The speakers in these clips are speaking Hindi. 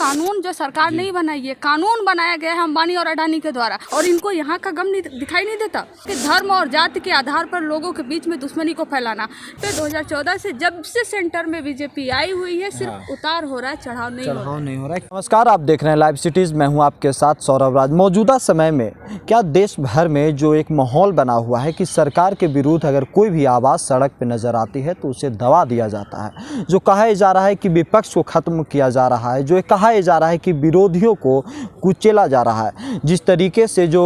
कानून जो सरकार नहीं बनाई है, कानून बनाया गया है अंबानी और अडानी के द्वारा, और इनको यहाँ का गम नहीं दिखाई नहीं देता कि धर्म और जाति के आधार पर लोगों के बीच में दुश्मनी को फैलाना। फिर 2014 से जब से सेंटर में बीजेपी आई हुई है, सिर्फ उतार हो रहा है, चढ़ाव नहीं हो रहा है। नमस्कार, आप देख रहे हैं लाइव सिटीज। मैं हूं आपके साथ सौरभ राज। मौजूदा समय में क्या देश भर में जो एक माहौल बना हुआ है कि सरकार के विरुद्ध अगर कोई भी आवाज़ सड़क पे नज़र आती है तो उसे दबा दिया जाता है। जो कहा जा रहा है कि विपक्ष को ख़त्म किया जा रहा है, जो कहा जा रहा है कि विरोधियों को कुचला जा रहा है। जिस तरीके से जो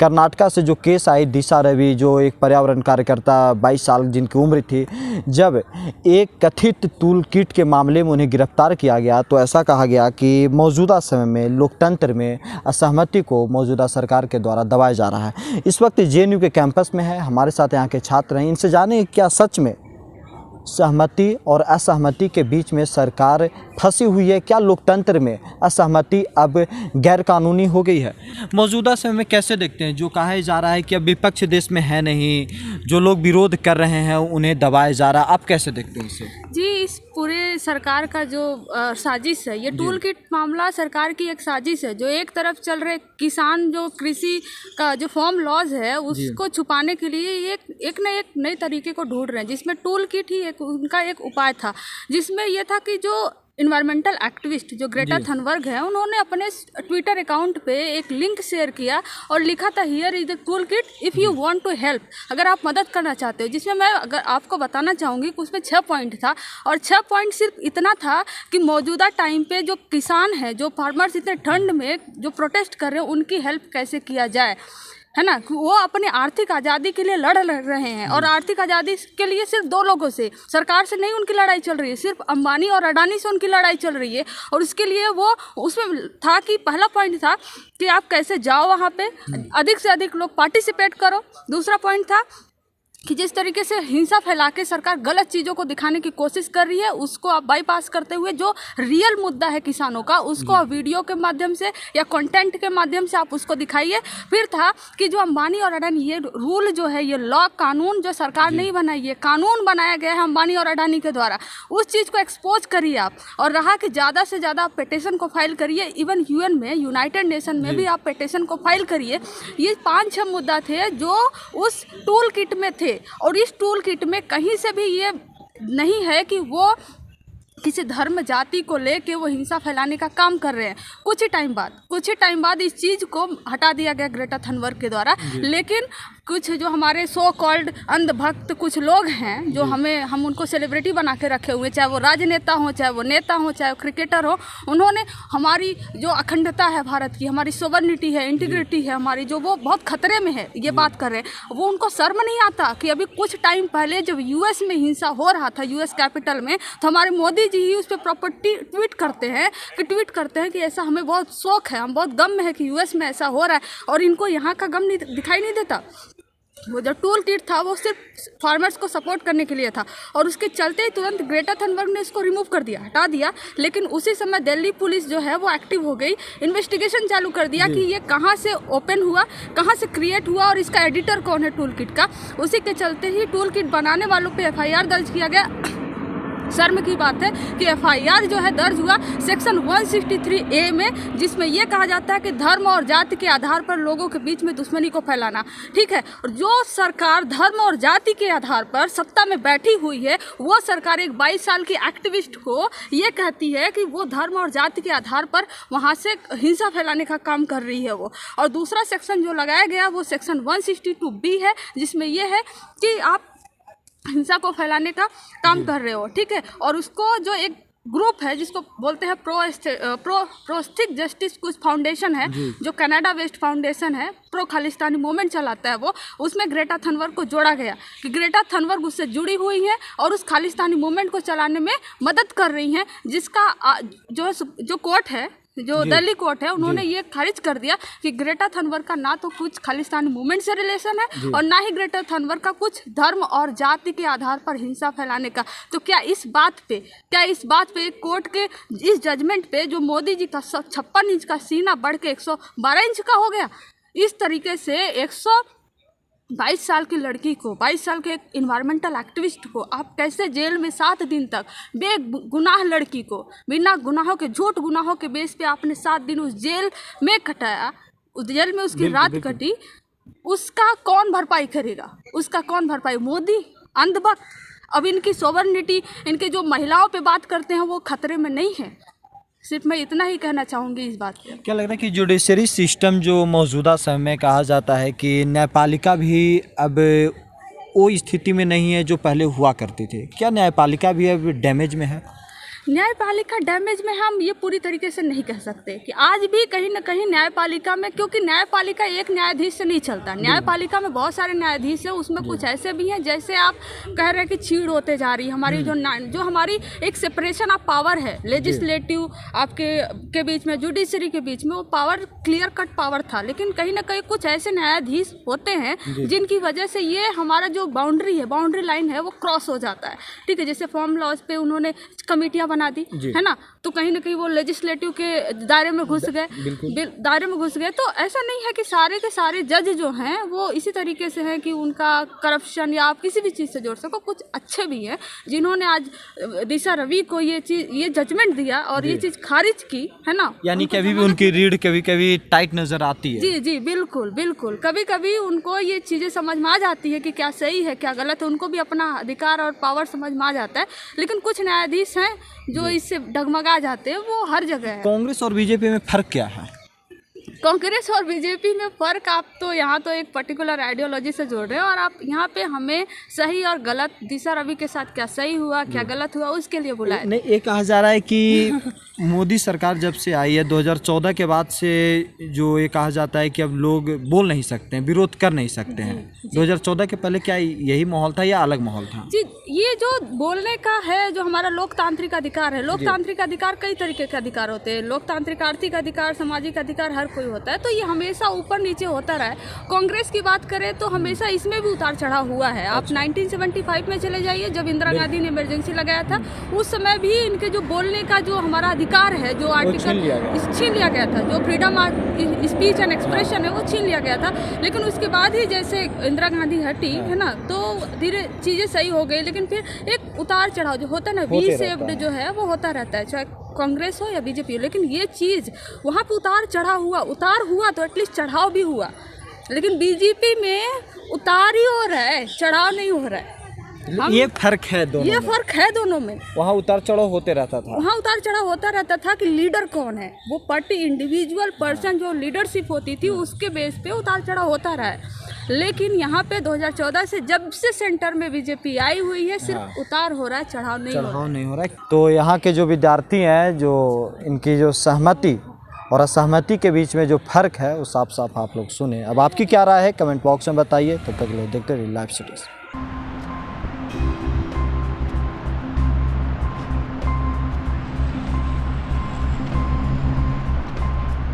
कर्नाटका से जो केस आई दिशा रवि, जो एक पर्यावरण कार्यकर्ता 22 साल जिनकी उम्र थी, जब एक कथित टूल किट के मामले में उन्हें गिरफ्तार किया गया तो ऐसा कहा गया कि मौजूदा समय में लोकतंत्र में असहमति को मौजूदा सरकार के द्वारा दबाया जा रहा है। इस वक्त जेएनयू के कैंपस में है, हमारे साथ यहाँ के छात्र हैं। इनसे जाने क्या सच में सहमति और असहमति के बीच में सरकार फंसी हुई है? क्या लोकतंत्र में असहमति अब गैरकानूनी हो गई है? मौजूदा समय में कैसे देखते हैं? जो कहा जा रहा है कि अब विपक्ष देश में है नहीं, जो लोग विरोध कर रहे हैं उन्हें दबाया जा रहा है, आप कैसे देखते हैं इसे? जी, इस पूरे सरकार का जो साजिश है, ये टूल किट मामला सरकार की एक साजिश है। जो एक तरफ चल रहे किसान जो कृषि का जो फार्म लॉज है उसको छुपाने के लिए एक न एक नए तरीके को ढूंढ रहे हैं, जिसमें टूल किट ही उनका एक उपाय था। जिसमें यह था कि जो इन्वायरमेंटल एक्टिविस्ट जो ग्रेटा थनबर्ग है, उन्होंने अपने ट्विटर अकाउंट पे एक लिंक शेयर किया और लिखा था, here is the tool kit if you want to help, अगर आप मदद करना चाहते हो। जिसमें मैं अगर आपको बताना चाहूँगी कि उसमें 6 पॉइंट था, और 6 पॉइंट सिर्फ इतना था कि मौजूदा टाइम पे जो किसान है, जो फार्मर्स इतने ठंड में जो प्रोटेस्ट कर रहे हैं, उनकी हेल्प कैसे किया जाए, है ना। वो अपने आर्थिक आज़ादी के लिए लड़ रहे हैं, और आर्थिक आज़ादी के लिए सिर्फ 2 लोगों से, सरकार से नहीं उनकी लड़ाई चल रही है, सिर्फ अंबानी और अडानी से उनकी लड़ाई चल रही है। और उसके लिए वो उसमें था कि पहला पॉइंट था कि आप कैसे जाओ वहाँ पे, अधिक से अधिक लोग पार्टिसिपेट करो। दूसरा पॉइंट था कि जिस तरीके से हिंसा फैला के सरकार गलत चीज़ों को दिखाने की कोशिश कर रही है, उसको आप बाईपास करते हुए जो रियल मुद्दा है किसानों का, उसको आप वीडियो के माध्यम से या कंटेंट के माध्यम से आप उसको दिखाइए। फिर था कि जो अंबानी और अडानी, ये रूल जो है, ये लॉ कानून जो सरकार नहीं बनाई है, कानून बनाया गया है अंबानी और अडानी के द्वारा, उस चीज़ को एक्सपोज करिए आप। और रहा कि ज़्यादा से ज़्यादा आप पिटीशन को फाइल करिए, इवन UN में, यूनाइटेड नेशन में भी आप पिटीशन को फाइल करिए। ये 5-6 मुद्दा थे जो उस टूल किट में थे, और इस टूल किट में कहीं से भी ये नहीं है कि वो किसी धर्म जाति को लेके वो हिंसा फैलाने का काम कर रहे हैं। कुछ ही टाइम बाद इस चीज़ को हटा दिया गया ग्रेटा थनबर्ग के द्वारा। लेकिन कुछ जो हमारे सो कॉल्ड अंधभक्त कुछ लोग हैं, जो हम उनको सेलिब्रिटी बना के रखे हुए, चाहे वो राजनेता हो, चाहे वो नेता हो, चाहे वो क्रिकेटर हो, उन्होंने हमारी जो अखंडता है भारत की, हमारी सोवर्निटी है, इंटीग्रिटी है हमारी, जो वो बहुत खतरे में है, ये बात कर रहे हैं। वो उनको शर्म नहीं आता कि अभी कुछ टाइम पहले जब US में हिंसा हो रहा था, US कैपिटल में, तो हमारे मोदी जी ही उस पर प्रॉपर्टी ट्वीट करते हैं कि ऐसा हमें बहुत शौक है, हम बहुत गम में है कि US में ऐसा हो रहा है, और इनको यहाँ का गम दिखाई नहीं देता। वो जो टूल किट था वो सिर्फ फार्मर्स को सपोर्ट करने के लिए था, और उसके चलते ही तुरंत ग्रेटा थनबर्ग ने इसको रिमूव कर दिया, हटा दिया। लेकिन उसी समय दिल्ली पुलिस जो है वो एक्टिव हो गई, इन्वेस्टिगेशन चालू कर दिया कि ये कहाँ से ओपन हुआ, कहाँ से क्रिएट हुआ, और इसका एडिटर कौन है टूल किट का। उसी के चलते ही टूल किट बनाने वालों पर FIR दर्ज किया गया। शर्म की बात है कि FIR जो है दर्ज हुआ सेक्शन 163A में, जिसमें यह कहा जाता है कि धर्म और जाति के आधार पर लोगों के बीच में दुश्मनी को फैलाना। ठीक है, और जो सरकार धर्म और जाति के आधार पर सत्ता में बैठी हुई है, वो सरकार एक 22 साल की एक्टिविस्ट को ये कहती है कि वो धर्म और जाति के आधार पर वहाँ से हिंसा फैलाने का काम कर रही है वो। और दूसरा सेक्शन जो लगाया गया वो सेक्शन 162B है, जिसमें यह है कि आप हिंसा को फैलाने का काम कर रहे हो। ठीक है, और उसको जो एक ग्रुप है जिसको बोलते हैं प्रोस्टिक जस्टिस कुछ फाउंडेशन है, जो कनाडा वेस्ट फाउंडेशन है, प्रो खालिस्तानी मूवमेंट चलाता है वो, उसमें ग्रेटा थनबर्ग को जोड़ा गया कि ग्रेटा थनबर्ग उससे जुड़ी हुई हैं और उस खालिस्तानी मूवमेंट को चलाने में मदद कर रही हैं, जिसका जो कोर्ट है, जो दिल्ली कोर्ट है, उन्होंने ये खारिज कर दिया कि ग्रेटा थनबर्ग का ना तो कुछ खालिस्तानी मूवमेंट से रिलेशन है, और ना ही ग्रेटा थनबर्ग का कुछ धर्म और जाति के आधार पर हिंसा फैलाने का। तो क्या इस बात पे कोर्ट के इस जजमेंट पे जो मोदी जी का 56 इंच का सीना बढ़ के 112 इंच का हो गया, इस तरीके से 22 साल की लड़की को, 22 साल के एक इन्वायरमेंटल एक्टिविस्ट को आप कैसे जेल में 7 दिन तक, बेगुनाह लड़की को बिना गुनाहों के, झूठ गुनाहों के बेस पे आपने 7 दिन उस जेल में कटाया, उस जेल में उसकी रात कटी, उसका कौन भरपाई करेगा? उसका कौन भरपाई? मोदी, अंधभक्त। अब इनकी सॉवरेनिटी, इनके जो महिलाओं पे बात करते हैं वो खतरे में नहीं है। सिर्फ मैं इतना ही कहना चाहूँगी इस बात पे। क्या लग रहा है कि जुडिशरी सिस्टम जो मौजूदा समय में कहा जाता है कि न्यायपालिका भी अब वो स्थिति में नहीं है जो पहले हुआ करती थी, क्या न्यायपालिका भी अब डैमेज में है? न्यायपालिका डैमेज में हम ये पूरी तरीके से नहीं कह सकते कि आज भी कहीं ना कहीं न्यायपालिका में, क्योंकि न्यायपालिका एक न्यायाधीश से नहीं चलता। न्यायपालिका में बहुत सारे न्यायाधीश हैं, उसमें कुछ ऐसे भी हैं जैसे आप कह रहे हैं कि छीड़ होते जा रही है हमारी जो हमारी एक सेपरेशन ऑफ पावर है, लेजिस्लेटिव के बीच में, जुडिशरी के बीच में, वो पावर क्लियर कट पावर था। लेकिन कहीं ना कहीं कुछ ऐसे न्यायाधीश होते हैं जिनकी वजह से ये हमारा जो बाउंड्री है, बाउंड्री लाइन है, वो क्रॉस हो जाता है। ठीक है, जैसे फॉर्म लॉज पे उन्होंने कमेटियाँ बना दी है ना, तो कहीं ना कहीं वो लेजिस्लेटिव के दायरे में घुस गए। तो ऐसा नहीं है कि सारे के सारे जज जो हैं वो इसी तरीके से हैं कि उनका करप्शन या आप किसी भी चीज़ से जोड़ सको। कुछ अच्छे भी हैं जिन्होंने आज दिशा रवि को ये जजमेंट दिया और ये चीज़ खारिज की है ना। यानी कभी भी उनकी रीड कभी कभी टाइट नजर आती है। जी जी, बिल्कुल बिल्कुल। कभी कभी उनको ये चीज़ें समझ में आ जाती है कि क्या सही है क्या गलत है, उनको भी अपना अधिकार और पावर समझ में आ जाता है। लेकिन कुछ न्यायाधीश हैं जो इससे डगमगा जाते हैं, वो हर जगह है। कांग्रेस और बीजेपी में फर्क क्या है? कांग्रेस और बीजेपी में फ़र्क, आप तो यहाँ तो एक पर्टिकुलर आइडियोलॉजी से जोड़ रहे हो और आप यहाँ पे हमें सही और गलत, दिशा रवि के साथ क्या सही हुआ क्या गलत हुआ उसके लिए बुलाया। नहीं, ये कहा जा रहा है कि मोदी सरकार जब से आई है 2014 के बाद से, जो ये कहा जाता है कि अब लोग बोल नहीं सकते हैं, विरोध कर नहीं सकते हैं। 2014 के पहले क्या यही माहौल था या अलग माहौल था? जी, ये जो बोलने का है, जो हमारा लोकतांत्रिक अधिकार है, लोकतांत्रिक अधिकार कई तरीके के अधिकार होते हैं। लोकतांत्रिक आर्थिक अधिकार, सामाजिक अधिकार हर कोई होता है, तो ये हमेशा ऊपर नीचे होता रहा है। कांग्रेस की बात करें तो हमेशा इसमें भी उतार चढ़ाव हुआ है। आप 1975 में चले जाइए, जब इंदिरा गांधी ने इमरजेंसी लगाया था, उस समय भी इनके जो बोलने का जो हमारा अधिकार है, जो आर्टिकल छीन लिया गया था, जो फ्रीडम स्पीच एंड एक्सप्रेशन है, वो छीन लिया गया था। लेकिन उसके बाद ही जैसे इंदिरा गांधी हटी है ना, तो धीरे चीज़ें सही हो गई। लेकिन फिर एक उतार चढ़ाव जो होता है ना, वी शेप्ड जो है वो होता रहता है, चाहे कांग्रेस हो या बीजेपी हो। लेकिन ये चीज़ वहाँ पे उतार हुआ तो एटलीस्ट चढ़ाव भी हुआ। लेकिन बीजेपी में उतार ही हो रहा है, चढ़ाव नहीं हो रहा है। ये फर्क है दोनों में। ये फर्क है दोनों में। वहाँ उतार चढ़ाव होते रहता था। वहाँ उतार चढ़ाव होता रहता था कि लीडर कौन है, वो पार्टी इंडिविजुअल पर्सन जो लीडरशिप होती थी उसके बेस पे उतार चढ़ाव होता रहा है। लेकिन यहाँ पे 2014 से जब से सेंटर में बीजेपी आई हुई है, सिर्फ उतार हो रहा है, चढ़ाव नहीं हो रहा है। तो यहाँ के जो विद्यार्थी हैं, जो इनकी जो सहमति और असहमति के बीच में जो फर्क है वो साफ साफ आप लोग सुने। अब आपकी क्या राय है कमेंट बॉक्स में बताइए। तब तक लोग देखते रहिए लाइव सिटीज़।